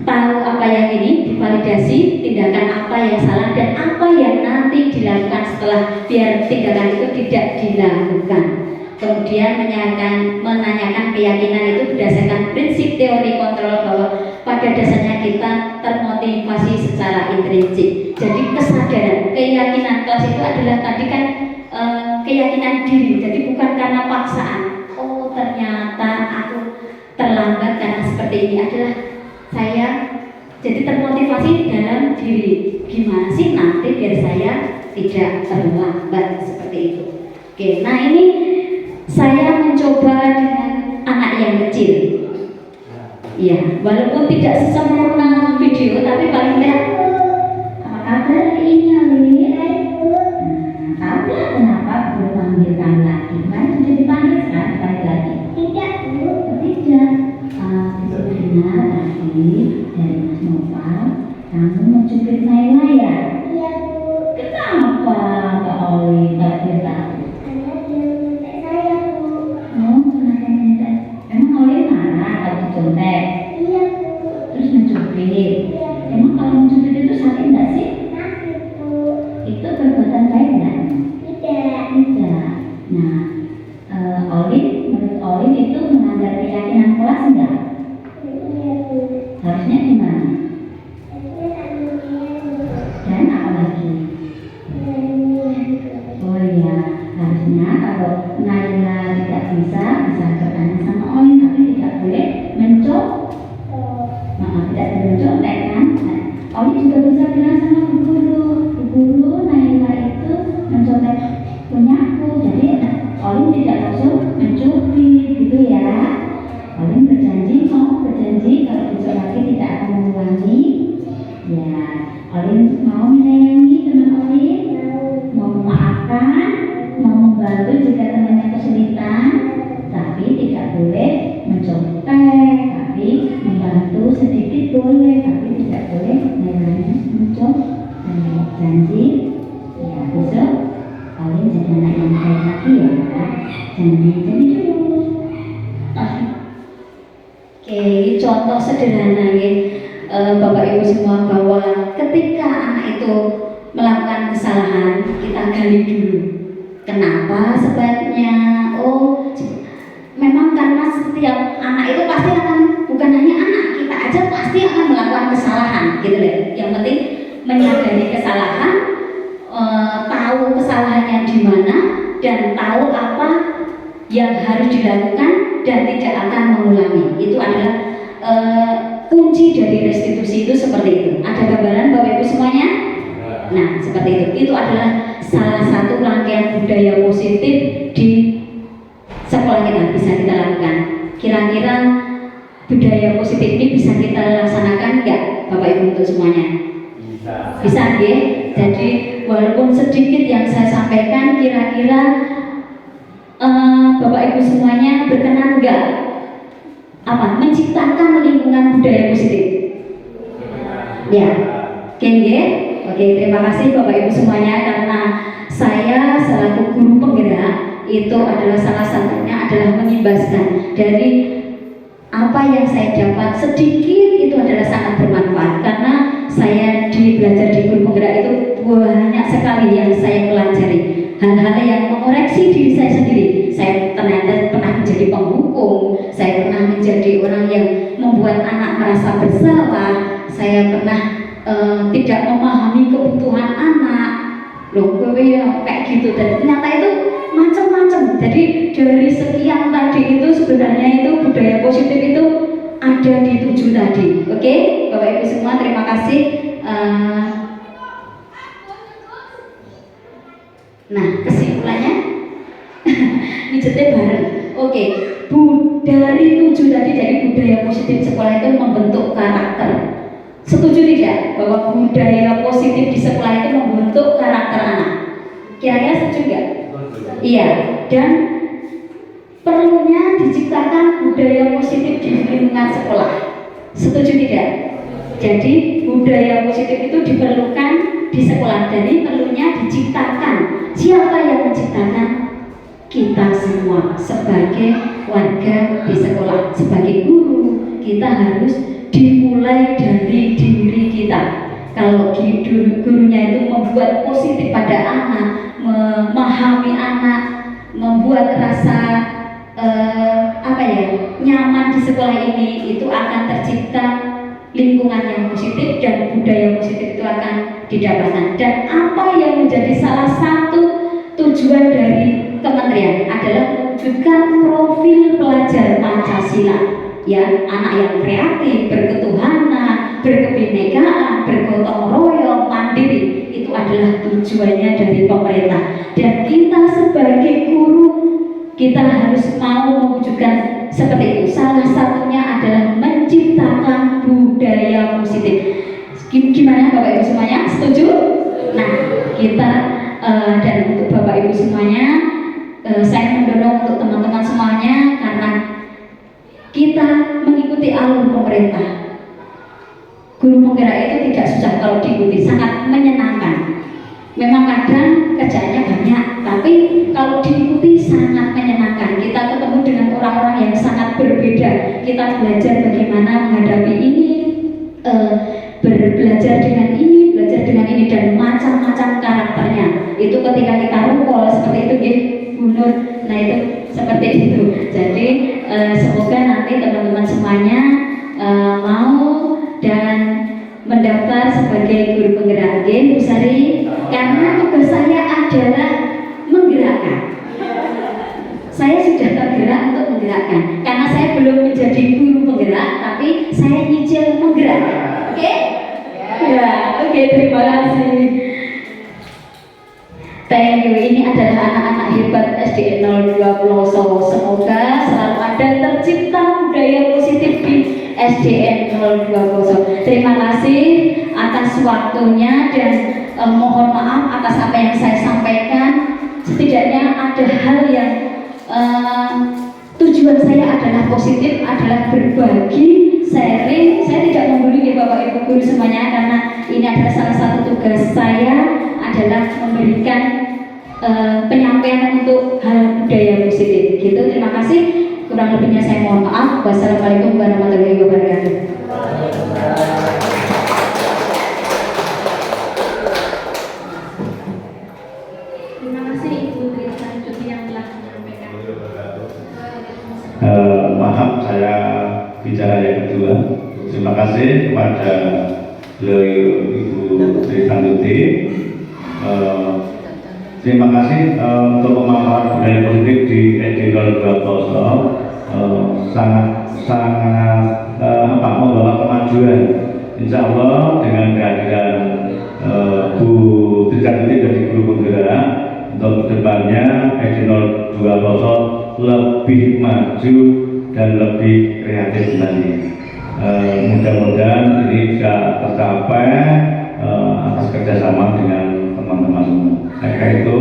tahu apa yang ini, divalidasi tindakan apa yang salah dan apa yang nanti dilakukan setelah, biar tindakan itu tidak dilakukan. Kemudian menanyakan keyakinan itu berdasarkan prinsip teori kontrol bahwa pada dasarnya kita termotivasi secara intrinsik. Jadi kesadaran, keyakinan kelas itu adalah tadi kan keyakinan diri, jadi bukan karena paksaan. Oh ternyata aku terlambat karena seperti ini, adalah saya jadi termotivasi dalam diri. Gimana sih nanti biar saya tidak terlambat seperti itu. Oke, nah ini saya mencoba dengan anak yang kecil. Ya, walaupun tidak sesempurna video, tapi paling tidak apa kabar ini Ali? Tahu kenapa belum panggil kamu lagi? Kan sudah dipanggil kan, dipanggil lagi? Tidak Bu. Tidak. Sebetulnya tadi dari Mas Nova, kamu mencubit Naila ya? Iya Bu. Kenapa Kak Oli tak tahu? Karena dia minta saya Bu. Oh, kenapa minta? Emang Oli marah kalau dicontek? mencubit. Emang kalau mencubit itu sakit nggak sih? Itu perbuatan baik nggak? Tidak. Nah, menurut Olin itu melanggar keyakinan kelas nggak? Harusnya gimana? Dan apa lagi? Oh iya, harusnya kalau Naila tidak bisa bertanya sama Olin, tapi tidak boleh tidak boleh mencontek kan? Nah, Olin juga bisa bilang sama Bu Guru, Naila itu mencontek punyaku, jadi Olin tidak langsung mencubit gitu ya. Olin berjanji kalau besok lagi tidak akan mengulangi. Ya, Olin mau menyayangi teman Olin, mau memaafkan, mau membantu jika temannya kesulitan, tapi tidak boleh mencontek, tapi membantu sedikit boleh, tapi tidak boleh namanya mencontek. Janji, ya besok Olin jadi anak yang baik lagi ya, janji dulu. Oke, contoh sederhana ya, Bapak Ibu semua, bahwa ketika anak itu melakukan kesalahan, kita gali dulu kenapa sebabnya. Oh, memang karena setiap anak itu pasti akan, bukan hanya anak, kita aja pasti akan melakukan kesalahan gitu deh. Yang penting menyadari kesalahan, tahu kesalahannya di mana, dan tahu apa yang harus dilakukan dan tidak akan mengulangi. Itu adalah kunci dari restitusi itu seperti itu. Ada gambaran Bapak Ibu semuanya? Nah, seperti itu. Itu adalah salah satu rangkaian budaya positif di sekolah kita bisa kita lakukan. Kira-kira budaya positif ini bisa kita laksanakan enggak Bapak Ibu untuk semuanya? Bisa ya. Jadi walaupun sedikit yang saya sampaikan, kira-kira Bapak Ibu semuanya berkenan enggak menciptakan lingkungan budaya positif? Ya, oke, terima kasih Bapak Ibu semuanya, karena saya selaku guru penggerak itu adalah salah satunya adalah mengimbaskan dari apa yang saya dapat sedikit, itu adalah sangat bermanfaat, karena saya belajar di guru penggerak itu banyak sekali yang saya pelajari, hal-hal yang mengoreksi diri saya sendiri. Saya ternyata pernah menjadi penghukum, saya pernah menjadi orang yang membuat anak merasa bersalah, saya pernah tidak memahami kebutuhan anak, kayak gitu, dan ternyata itu macam-macam. Jadi dari sekian tadi itu sebenarnya itu budaya positif itu ada di 7 tadi. Oke, Bapak Ibu semua, terima kasih. Nah, kesimpulannya mijetnya bareng. Oke, dari 7 tadi, dari budaya positif sekolah itu membentuk karakter. Setuju tidak bahwa budaya positif di sekolah itu membentuk karakter anak? Kira-kira setuju nggak? Iya, dan perlunya diciptakan budaya positif di lingkungan sekolah. Setuju tidak? Jadi budaya positif itu diperlukan di sekolah, jadi perlunya diciptakan. Siapa yang menciptakan? Kita semua sebagai warga di sekolah, sebagai guru, kita harus dimulai dari diri kita. Kalau gurunya itu membuat positif pada anak, memahami anak, membuat rasa nyaman di sekolah ini, itu akan tercipta lingkungan yang positif dan budaya positif itu akan didapatkan. Dan apa yang menjadi salah satu tujuan dari kementerian adalah mewujudkan profil pelajar Pancasila, ya, anak yang kreatif, berketuhanan, berkebinekaan, bergotong royong, mandiri. Itu adalah tujuannya dari pemerintah, dan kita sebagai guru kita harus mau mewujudkan seperti itu. Salah satunya adalah menciptakan budaya positif. Gimana Bapak Ibu semuanya? Setuju? Nah, kita dan untuk Bapak Ibu semuanya, saya mendorong untuk teman-teman semuanya, karena kita mengikuti alur pemerintah. Guru penggerak itu tidak susah kalau diikuti, sangat menyenangkan. Memang kadang kerjaannya banyak, tapi kalau diikuti sangat menyenangkan. Kita ketemu dengan orang-orang yang sangat berbeda. Kita belajar bagaimana menghadapi ini, belajar dengan ini dan macam-macam karakternya. Itu ketika kita rukul seperti itu nggih, Bu Nur. Nah itu seperti itu. Jadi semoga nanti teman-teman semuanya mau dan mendaftar sebagai guru penggerak Bu Sari, karena tugas saya adalah menggerakkan. Saya sudah tergerak untuk menggerakkan, karena saya belum menjadi guru penggerak, tapi saya nyicil menggerakkan. Oke? Ya, oke, terima kasih. Thank you. Ini adalah anak-anak hebat SDN 02 Ploso. Semoga selalu ada tercipta budaya positif di SDN 02 Ploso. Terima kasih atas waktunya dan mohon maaf atas apa yang saya sampaikan. Setidaknya ada hal yang tujuan saya adalah positif, adalah berbagi, sharing. Saya tidak membuli ya Bapak Ibu guru semuanya, karena ini adalah salah satu tugas saya adalah memberikan penyampaian untuk hal budaya positif. Gitu. Terima kasih. Kurang lebihnya saya mohon maaf. Wassalamualaikum warahmatullahi wabarakatuh. Terima kasih Ibu Tri Sanjuti yang telah menyampaikan. Maaf saya bicara yang kedua. Terima kasih kepada beliau Ibu Tri Sanjuti. Terima kasih untuk pemaparan budaya politik di SDN 02 Ploso. Sangat membawa kemajuan. Insya Allah dengan kehadiran Bu Tri Sanjuti dari guru penggerak, untuk kedepannya SDN 02 Ploso lebih maju dan lebih kreatif lagi. Mudah-mudahan ini bisa tercapai atas kerjasama dengan teman-teman semua. Karena itu